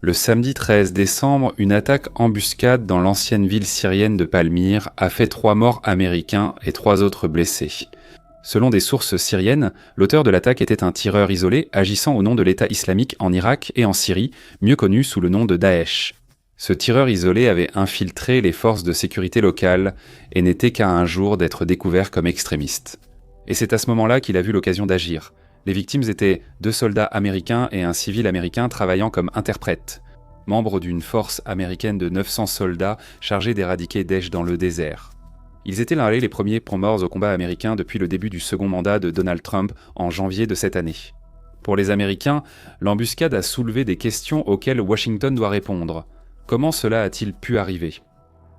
Le samedi 13 décembre, une attaque embuscade dans l'ancienne ville syrienne de Palmyre a fait 3 morts américains et 3 autres blessés. Selon des sources syriennes, l'auteur de l'attaque était un tireur isolé agissant au nom de l'État islamique en Irak et en Syrie, mieux connu sous le nom de Daesh. Ce tireur isolé avait infiltré les forces de sécurité locales et n'était qu'à un jour d'être découvert comme extrémiste. Et c'est à ce moment-là qu'il a vu l'occasion d'agir. Les victimes étaient 2 soldats américains et un civil américain travaillant comme interprètes, membres d'une force américaine de 900 soldats chargés d'éradiquer Daesh dans le désert. Ils étaient les premiers morts au combat américain depuis le début du second mandat de Donald Trump en janvier de cette année. Pour les Américains, l'embuscade a soulevé des questions auxquelles Washington doit répondre. Comment cela a-t-il pu arriver ?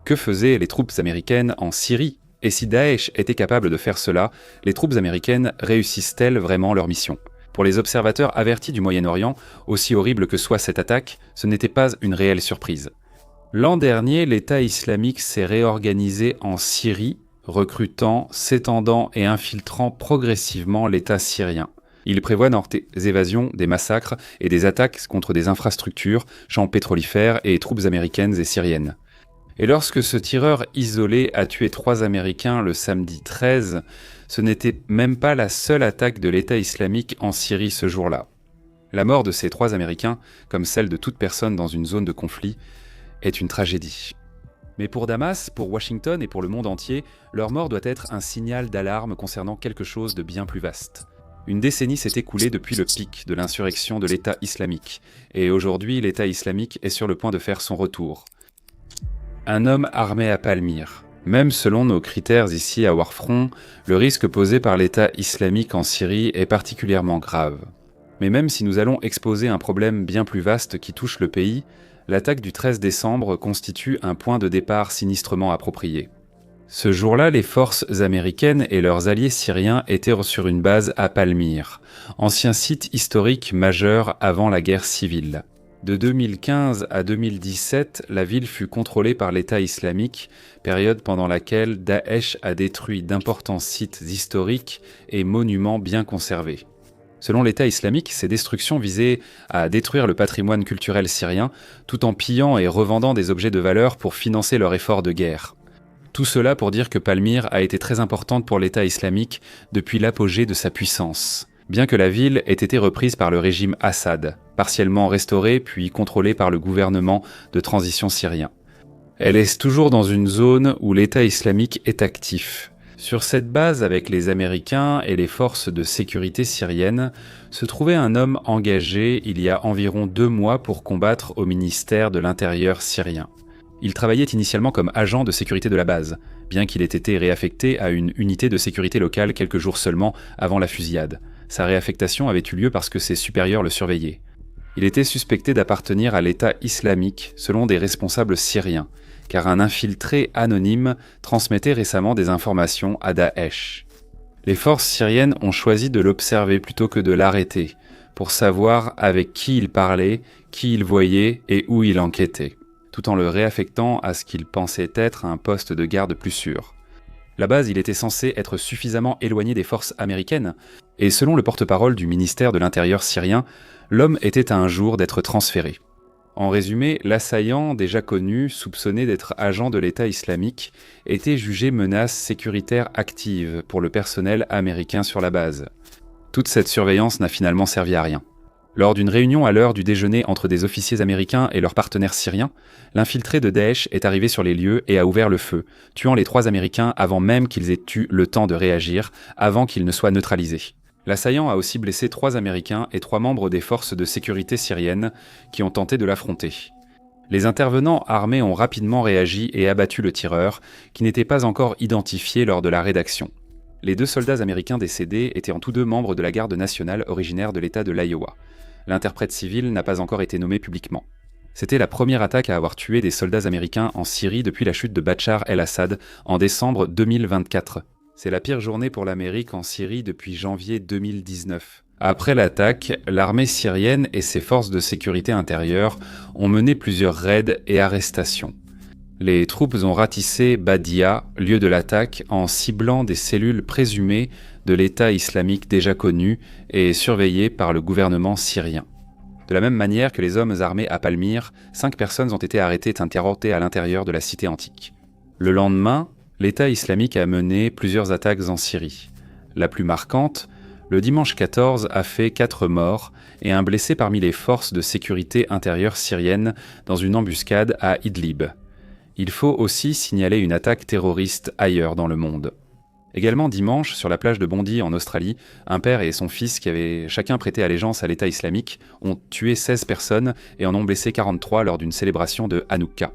Que faisaient les troupes américaines en Syrie ? Et si Daesh était capable de faire cela, les troupes américaines réussissent-elles vraiment leur mission ? Pour les observateurs avertis du Moyen-Orient, aussi horrible que soit cette attaque, ce n'était pas une réelle surprise. L'an dernier, l'État islamique s'est réorganisé en Syrie, recrutant, s'étendant et infiltrant progressivement l'État syrien. Il prévoit des évasions, des massacres et des attaques contre des infrastructures, champs pétrolifères et troupes américaines et syriennes. Et lorsque ce tireur isolé a tué 3 Américains le samedi 13, ce n'était même pas la seule attaque de l'État islamique en Syrie ce jour-là. La mort de ces 3 Américains, comme celle de toute personne dans une zone de conflit, est une tragédie. Mais pour Damas, pour Washington et pour le monde entier, leur mort doit être un signal d'alarme concernant quelque chose de bien plus vaste. Une décennie s'est écoulée depuis le pic de l'insurrection de l'État islamique, et aujourd'hui l'État islamique est sur le point de faire son retour. Un homme armé à Palmyre. Même selon nos critères ici à Warfront, le risque posé par l'État islamique en Syrie est particulièrement grave. Mais même si nous allons exposer un problème bien plus vaste qui touche le pays, l'attaque du 13 décembre constitue un point de départ sinistrement approprié. Ce jour-là, les forces américaines et leurs alliés syriens étaient sur une base à Palmyre, ancien site historique majeur avant la guerre civile. De 2015 à 2017, la ville fut contrôlée par l'État islamique, période pendant laquelle Daesh a détruit d'importants sites historiques et monuments bien conservés. Selon l'État islamique, ces destructions visaient à détruire le patrimoine culturel syrien, tout en pillant et revendant des objets de valeur pour financer leur effort de guerre. Tout cela pour dire que Palmyre a été très importante pour l'État islamique depuis l'apogée de sa puissance. Bien que la ville ait été reprise par le régime Assad, partiellement restaurée puis contrôlée par le gouvernement de transition syrien. Elle est toujours dans une zone où l'État islamique est actif. Sur cette base avec les Américains et les forces de sécurité syriennes, se trouvait un homme engagé il y a environ 2 mois pour combattre au ministère de l'Intérieur syrien. Il travaillait initialement comme agent de sécurité de la base, bien qu'il ait été réaffecté à une unité de sécurité locale quelques jours seulement avant la fusillade. Sa réaffectation avait eu lieu parce que ses supérieurs le surveillaient. Il était suspecté d'appartenir à l'État islamique selon des responsables syriens, car un infiltré anonyme transmettait récemment des informations à Daesh. Les forces syriennes ont choisi de l'observer plutôt que de l'arrêter, pour savoir avec qui il parlait, qui il voyait et où il enquêtait, tout en le réaffectant à ce qu'il pensait être un poste de garde plus sûr. La base, il était censé être suffisamment éloigné des forces américaines, et selon le porte-parole du ministère de l'Intérieur syrien, l'homme était à un jour d'être transféré. En résumé, l'assaillant, déjà connu, soupçonné d'être agent de l'État islamique, était jugé menace sécuritaire active pour le personnel américain sur la base. Toute cette surveillance n'a finalement servi à rien. Lors d'une réunion à l'heure du déjeuner entre des officiers américains et leurs partenaires syriens, l'infiltré de Daesh est arrivé sur les lieux et a ouvert le feu, tuant les 3 Américains avant même qu'ils aient eu le temps de réagir, avant qu'ils ne soient neutralisés. L'assaillant a aussi blessé 3 Américains et 3 membres des forces de sécurité syriennes qui ont tenté de l'affronter. Les intervenants armés ont rapidement réagi et abattu le tireur, qui n'était pas encore identifié lors de la rédaction. Les 2 soldats américains décédés étaient en tous 2 membres de la garde nationale originaire de l'État de l'Iowa. L'interprète civil n'a pas encore été nommé publiquement. C'était la première attaque à avoir tué des soldats américains en Syrie depuis la chute de Bachar el-Assad en décembre 2024. C'est la pire journée pour l'Amérique en Syrie depuis janvier 2019. Après l'attaque, l'armée syrienne et ses forces de sécurité intérieure ont mené plusieurs raids et arrestations. Les troupes ont ratissé Badia, lieu de l'attaque, en ciblant des cellules présumées de l'État islamique déjà connues et surveillées par le gouvernement syrien. De la même manière que les hommes armés à Palmyre, 5 personnes ont été arrêtées et interrogées à l'intérieur de la cité antique. Le lendemain, l'État islamique a mené plusieurs attaques en Syrie. La plus marquante, le dimanche 14 a fait 4 morts et un blessé parmi les forces de sécurité intérieure syriennes dans une embuscade à Idlib. Il faut aussi signaler une attaque terroriste ailleurs dans le monde. Également dimanche, sur la plage de Bondy en Australie, un père et son fils qui avaient chacun prêté allégeance à l'État islamique ont tué 16 personnes et en ont blessé 43 lors d'une célébration de Hanouka.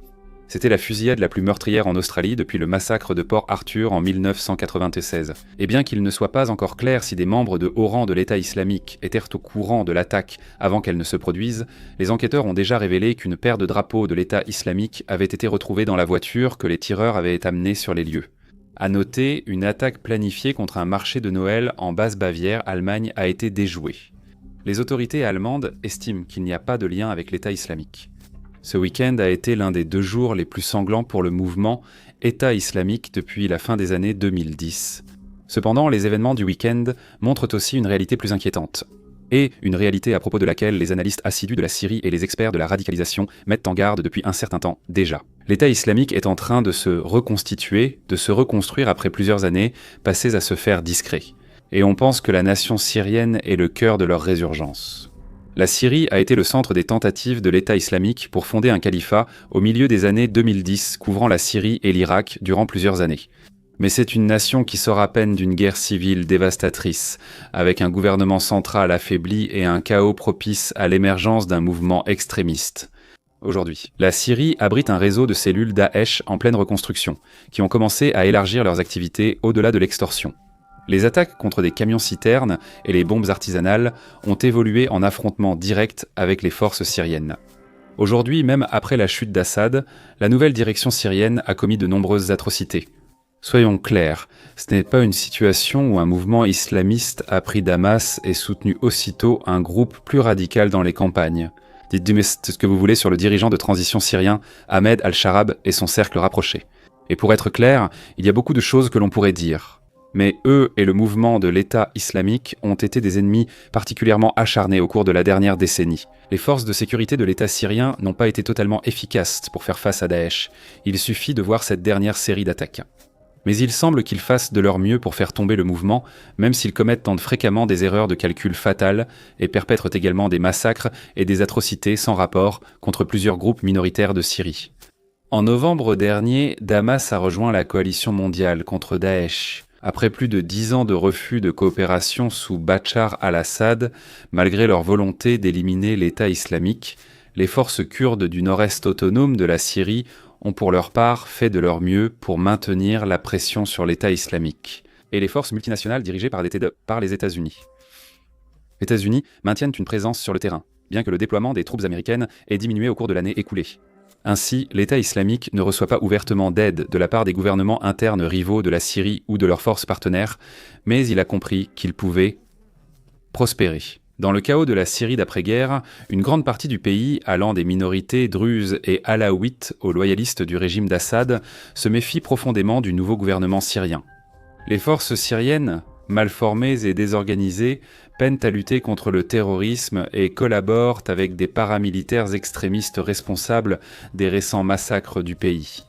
C'était la fusillade la plus meurtrière en Australie depuis le massacre de Port Arthur en 1996. Et bien qu'il ne soit pas encore clair si des membres de haut rang de l'État islamique étaient au courant de l'attaque avant qu'elle ne se produise, les enquêteurs ont déjà révélé qu'une paire de drapeaux de l'État islamique avait été retrouvée dans la voiture que les tireurs avaient amenée sur les lieux. À noter, une attaque planifiée contre un marché de Noël en Basse-Bavière, Allemagne, a été déjouée. Les autorités allemandes estiment qu'il n'y a pas de lien avec l'État islamique. Ce week-end a été l'un des 2 jours les plus sanglants pour le mouvement État islamique depuis la fin des années 2010. Cependant, les événements du week-end montrent aussi une réalité plus inquiétante. Et une réalité à propos de laquelle les analystes assidus de la Syrie et les experts de la radicalisation mettent en garde depuis un certain temps déjà. L'État islamique est en train de se reconstituer, de se reconstruire après plusieurs années passées à se faire discret. Et on pense que la nation syrienne est le cœur de leur résurgence. La Syrie a été le centre des tentatives de l'État islamique pour fonder un califat au milieu des années 2010, couvrant la Syrie et l'Irak durant plusieurs années. Mais c'est une nation qui sort à peine d'une guerre civile dévastatrice, avec un gouvernement central affaibli et un chaos propice à l'émergence d'un mouvement extrémiste. Aujourd'hui, la Syrie abrite un réseau de cellules Daesh en pleine reconstruction, qui ont commencé à élargir leurs activités au-delà de l'extorsion. Les attaques contre des camions-citernes et les bombes artisanales ont évolué en affrontements directs avec les forces syriennes. Aujourd'hui, même après la chute d'Assad, la nouvelle direction syrienne a commis de nombreuses atrocités. Soyons clairs, ce n'est pas une situation où un mouvement islamiste a pris Damas et soutenu aussitôt un groupe plus radical dans les campagnes. Dites-moi ce que vous voulez sur le dirigeant de transition syrien, Ahmed al-Sharab et son cercle rapproché. Et pour être clair, il y a beaucoup de choses que l'on pourrait dire. Mais eux et le mouvement de l'État islamique ont été des ennemis particulièrement acharnés au cours de la dernière décennie. Les forces de sécurité de l'État syrien n'ont pas été totalement efficaces pour faire face à Daesh. Il suffit de voir cette dernière série d'attaques. Mais il semble qu'ils fassent de leur mieux pour faire tomber le mouvement, même s'ils commettent fréquemment des erreurs de calcul fatales et perpètrent également des massacres et des atrocités sans rapport contre plusieurs groupes minoritaires de Syrie. En novembre dernier, Damas a rejoint la coalition mondiale contre Daesh. Après plus de 10 ans de refus de coopération sous Bachar al-Assad, malgré leur volonté d'éliminer l'État islamique, les forces kurdes du nord-est autonome de la Syrie ont pour leur part fait de leur mieux pour maintenir la pression sur l'État islamique. Et les forces multinationales dirigées par les États-Unis. Les États-Unis maintiennent une présence sur le terrain, bien que le déploiement des troupes américaines ait diminué au cours de l'année écoulée. Ainsi, l'État islamique ne reçoit pas ouvertement d'aide de la part des gouvernements internes rivaux de la Syrie ou de leurs forces partenaires, mais il a compris qu'il pouvait prospérer. Dans le chaos de la Syrie d'après-guerre, une grande partie du pays, allant des minorités druzes et alaouites aux loyalistes du régime d'Assad, se méfie profondément du nouveau gouvernement syrien. Les forces syriennes, mal formées et désorganisées, peinent à lutter contre le terrorisme et collaborent avec des paramilitaires extrémistes responsables des récents massacres du pays.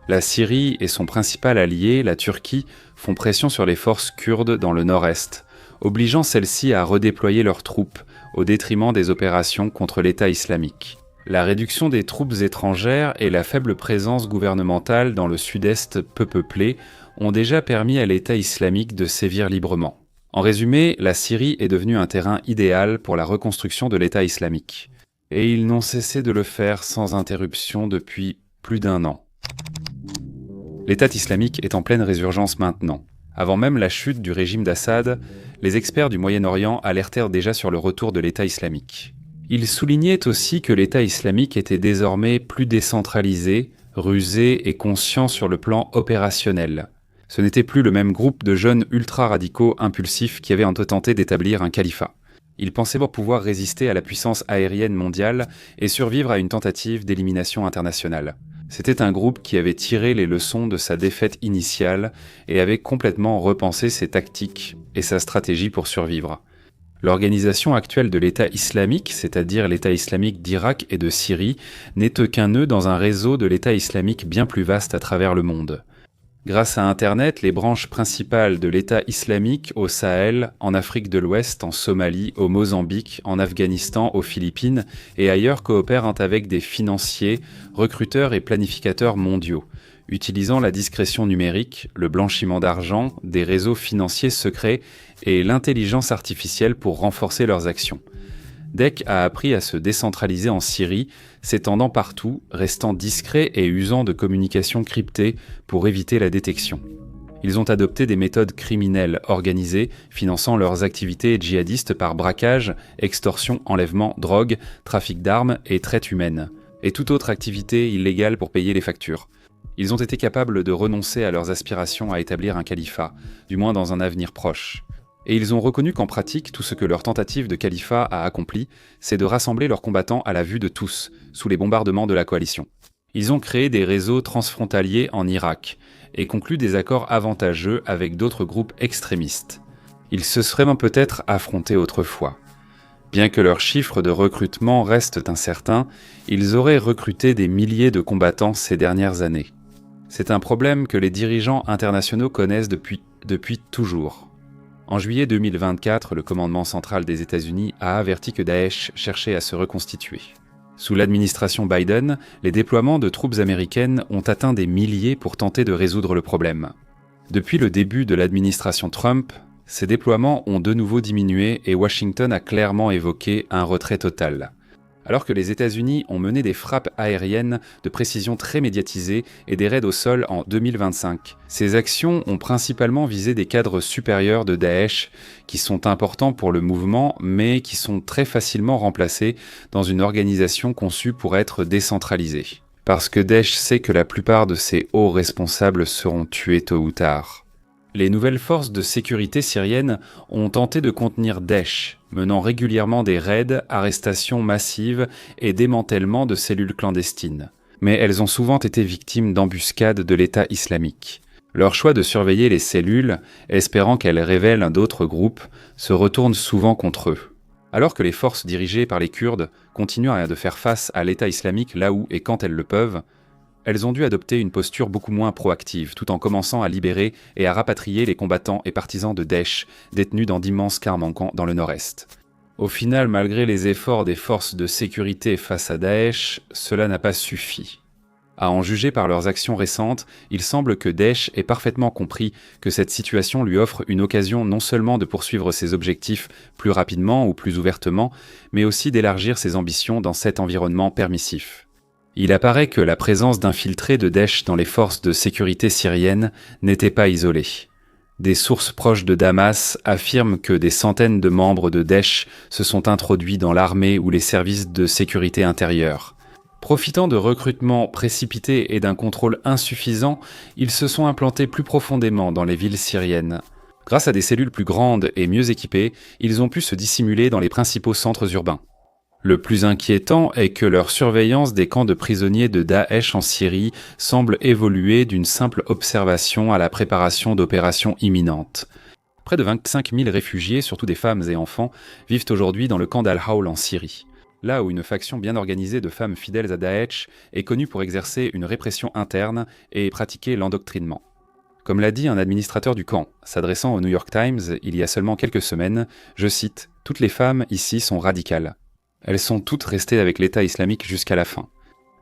La Syrie et son principal allié, la Turquie, font pression sur les forces kurdes dans le nord-est, obligeant celles-ci à redéployer leurs troupes au détriment des opérations contre l'État islamique. La réduction des troupes étrangères et la faible présence gouvernementale dans le sud-est peu peuplé ont déjà permis à l'État islamique de sévir librement. En résumé, la Syrie est devenue un terrain idéal pour la reconstruction de l'État islamique. Et ils n'ont cessé de le faire sans interruption depuis plus d'1 an. L'État islamique est en pleine résurgence maintenant. Avant même la chute du régime d'Assad, les experts du Moyen-Orient alertèrent déjà sur le retour de l'État islamique. Ils soulignaient aussi que l'État islamique était désormais plus décentralisé, rusé et conscient sur le plan opérationnel. Ce n'était plus le même groupe de jeunes ultra-radicaux impulsifs qui avaient tenté d'établir un califat. Ils pensaient pouvoir résister à la puissance aérienne mondiale et survivre à une tentative d'élimination internationale. C'était un groupe qui avait tiré les leçons de sa défaite initiale et avait complètement repensé ses tactiques et sa stratégie pour survivre. L'organisation actuelle de l'État islamique, c'est-à-dire l'État islamique d'Irak et de Syrie, n'est qu'un nœud dans un réseau de l'État islamique bien plus vaste à travers le monde. Grâce à Internet, les branches principales de l'État islamique au Sahel, en Afrique de l'Ouest, en Somalie, au Mozambique, en Afghanistan, aux Philippines et ailleurs coopèrent avec des financiers, recruteurs et planificateurs mondiaux, utilisant la discrétion numérique, le blanchiment d'argent, des réseaux financiers secrets et l'intelligence artificielle pour renforcer leurs actions. DEC a appris à se décentraliser en Syrie, s'étendant partout, restant discret et usant de communications cryptées pour éviter la détection. Ils ont adopté des méthodes criminelles organisées, finançant leurs activités djihadistes par braquage, extorsion, enlèvement, drogue, trafic d'armes et traite humaine, et toute autre activité illégale pour payer les factures. Ils ont été capables de renoncer à leurs aspirations à établir un califat, du moins dans un avenir proche. Et ils ont reconnu qu'en pratique, tout ce que leur tentative de califat a accompli, c'est de rassembler leurs combattants à la vue de tous, sous les bombardements de la coalition. Ils ont créé des réseaux transfrontaliers en Irak, et conclu des accords avantageux avec d'autres groupes extrémistes. Ils se seraient même peut-être affrontés autrefois. Bien que leurs chiffres de recrutement restent incertains, ils auraient recruté des milliers de combattants ces dernières années. C'est un problème que les dirigeants internationaux connaissent depuis toujours. En juillet 2024, le commandement central des États-Unis a averti que Daesh cherchait à se reconstituer. Sous l'administration Biden, les déploiements de troupes américaines ont atteint des milliers pour tenter de résoudre le problème. Depuis le début de l'administration Trump, ces déploiements ont de nouveau diminué et Washington a clairement évoqué un retrait total. Alors que les États-Unis ont mené des frappes aériennes de précision très médiatisées et des raids au sol en 2025, ces actions ont principalement visé des cadres supérieurs de Daesh qui sont importants pour le mouvement mais qui sont très facilement remplacés dans une organisation conçue pour être décentralisée. Parce que Daesh sait que la plupart de ses hauts responsables seront tués tôt ou tard. Les nouvelles forces de sécurité syriennes ont tenté de contenir Daesh, menant régulièrement des raids, arrestations massives et démantèlements de cellules clandestines. Mais elles ont souvent été victimes d'embuscades de l'État islamique. Leur choix de surveiller les cellules, espérant qu'elles révèlent d'autres groupes, se retourne souvent contre eux. Alors que les forces dirigées par les Kurdes continuent de faire face à l'État islamique là où et quand elles le peuvent, elles ont dû adopter une posture beaucoup moins proactive, tout en commençant à libérer et à rapatrier les combattants et partisans de Daesh, détenus dans d'immenses camps manquants dans le nord-est. Au final, malgré les efforts des forces de sécurité face à Daesh, cela n'a pas suffi. À en juger par leurs actions récentes, il semble que Daesh ait parfaitement compris que cette situation lui offre une occasion non seulement de poursuivre ses objectifs plus rapidement ou plus ouvertement, mais aussi d'élargir ses ambitions dans cet environnement permissif. Il apparaît que la présence d'infiltrés de Daesh dans les forces de sécurité syriennes n'était pas isolée. Des sources proches de Damas affirment que des centaines de membres de Daesh se sont introduits dans l'armée ou les services de sécurité intérieure. Profitant de recrutements précipités et d'un contrôle insuffisant, ils se sont implantés plus profondément dans les villes syriennes. Grâce à des cellules plus grandes et mieux équipées, ils ont pu se dissimuler dans les principaux centres urbains. Le plus inquiétant est que leur surveillance des camps de prisonniers de Daesh en Syrie semble évoluer d'une simple observation à la préparation d'opérations imminentes. Près de 25 000 réfugiés, surtout des femmes et enfants, vivent aujourd'hui dans le camp d'Al-Hawl en Syrie, là où une faction bien organisée de femmes fidèles à Daesh est connue pour exercer une répression interne et pratiquer l'endoctrinement. Comme l'a dit un administrateur du camp, s'adressant au New York Times il y a seulement quelques semaines, je cite « Toutes les femmes ici sont radicales. Elles sont toutes restées avec l'État islamique jusqu'à la fin.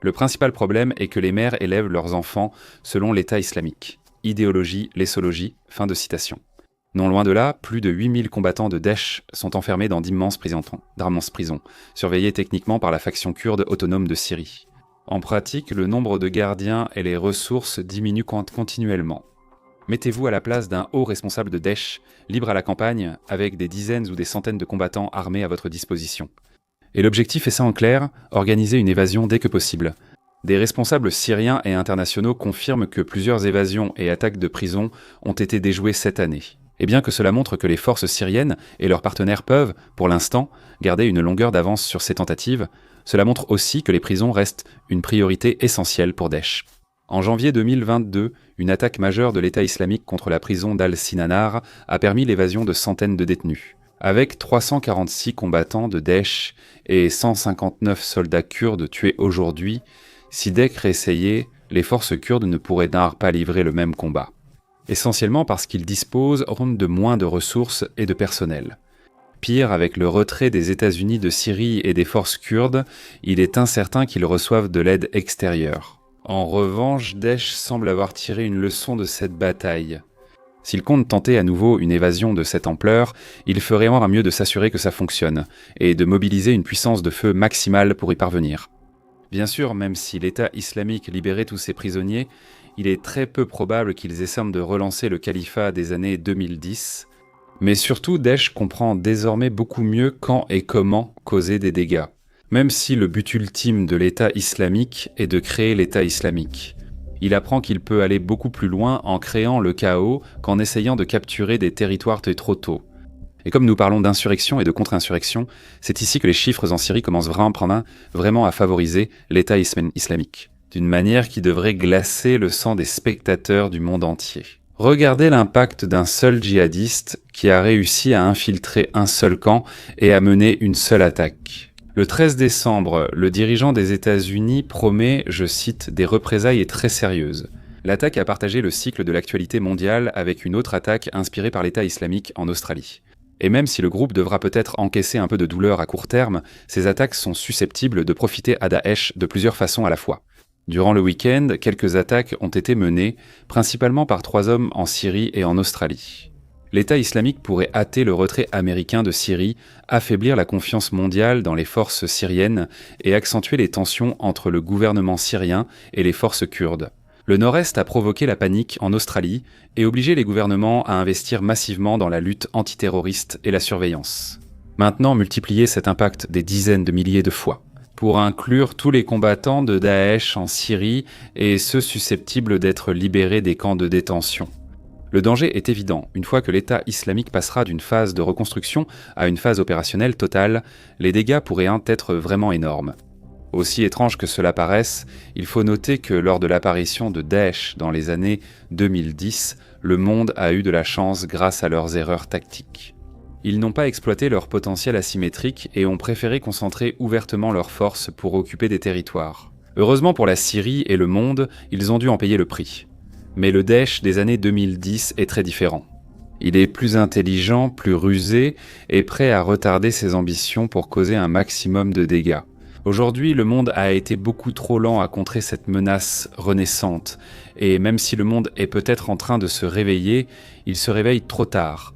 Le principal problème est que les mères élèvent leurs enfants selon l'État islamique. Idéologie, lessologie, fin de citation. Non loin de là, plus de 8000 combattants de Daesh sont enfermés dans d'immenses prisons, surveillés techniquement par la faction kurde autonome de Syrie. En pratique, le nombre de gardiens et les ressources diminuent continuellement. Mettez-vous à la place d'un haut responsable de Daesh, libre à la campagne, avec des dizaines ou des centaines de combattants armés à votre disposition. Et l'objectif est ça en clair, organiser une évasion dès que possible. Des responsables syriens et internationaux confirment que plusieurs évasions et attaques de prisons ont été déjouées cette année. Et bien que cela montre que les forces syriennes et leurs partenaires peuvent, pour l'instant, garder une longueur d'avance sur ces tentatives, cela montre aussi que les prisons restent une priorité essentielle pour Daesh. En janvier 2022, une attaque majeure de l'État islamique contre la prison d'Al-Sinanar a permis l'évasion de centaines de détenus. Avec 346 combattants de Daesh et 159 soldats kurdes tués aujourd'hui, si DEC réessayait, les forces kurdes ne pourraient pas livrer le même combat. Essentiellement parce qu'ils disposent de moins de ressources et de personnel. Pire, avec le retrait des États-Unis de Syrie et des forces kurdes, il est incertain qu'ils reçoivent de l'aide extérieure. En revanche, Daesh semble avoir tiré une leçon de cette bataille. S'il compte tenter à nouveau une évasion de cette ampleur, il ferait mieux de s'assurer que ça fonctionne, et de mobiliser une puissance de feu maximale pour y parvenir. Bien sûr, même si l'État islamique libérait tous ses prisonniers, il est très peu probable qu'ils essaient de relancer le califat des années 2010, mais surtout Daesh comprend désormais beaucoup mieux quand et comment causer des dégâts, même si le but ultime de l'État islamique est de créer l'État islamique. Il apprend qu'il peut aller beaucoup plus loin en créant le chaos qu'en essayant de capturer des territoires trop tôt. Et comme nous parlons d'insurrection et de contre-insurrection, c'est ici que les chiffres en Syrie commencent vraiment à favoriser l'État islamique, d'une manière qui devrait glacer le sang des spectateurs du monde entier. Regardez l'impact d'un seul djihadiste qui a réussi à infiltrer un seul camp et à mener une seule attaque. Le 13 décembre, le dirigeant des États-Unis promet, je cite, des représailles très sérieuses. L'attaque a partagé le cycle de l'actualité mondiale avec une autre attaque inspirée par l'État islamique en Australie. Et même si le groupe devra peut-être encaisser un peu de douleur à court terme, ces attaques sont susceptibles de profiter à Daesh de plusieurs façons à la fois. Durant le week-end, quelques attaques ont été menées, principalement par 3 hommes en Syrie et en Australie. L'État islamique pourrait hâter le retrait américain de Syrie, affaiblir la confiance mondiale dans les forces syriennes et accentuer les tensions entre le gouvernement syrien et les forces kurdes. Le Nord-Est a provoqué la panique en Australie et obligé les gouvernements à investir massivement dans la lutte antiterroriste et la surveillance. Maintenant, multipliez cet impact des dizaines de milliers de fois, pour inclure tous les combattants de Daesh en Syrie et ceux susceptibles d'être libérés des camps de détention. Le danger est évident. Une fois que l'État islamique passera d'une phase de reconstruction à une phase opérationnelle totale, les dégâts pourraient être vraiment énormes. Aussi étrange que cela paraisse, il faut noter que lors de l'apparition de Daesh dans les années 2010, le monde a eu de la chance grâce à leurs erreurs tactiques. Ils n'ont pas exploité leur potentiel asymétrique et ont préféré concentrer ouvertement leurs forces pour occuper des territoires. Heureusement pour la Syrie et le monde, ils ont dû en payer le prix. Mais le Daesh des années 2010 est très différent. Il est plus intelligent, plus rusé et prêt à retarder ses ambitions pour causer un maximum de dégâts. Aujourd'hui, le monde a été beaucoup trop lent à contrer cette menace renaissante, et même si le monde est peut-être en train de se réveiller, il se réveille trop tard.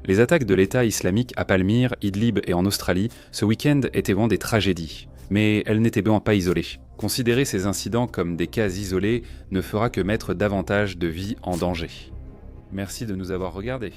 Les attaques de l'État islamique à Palmyre, Idlib et en Australie, ce week-end étaient vraiment des tragédies, mais elles n'étaient pas isolées. Considérer ces incidents comme des cas isolés ne fera que mettre davantage de vies en danger. Merci de nous avoir regardés.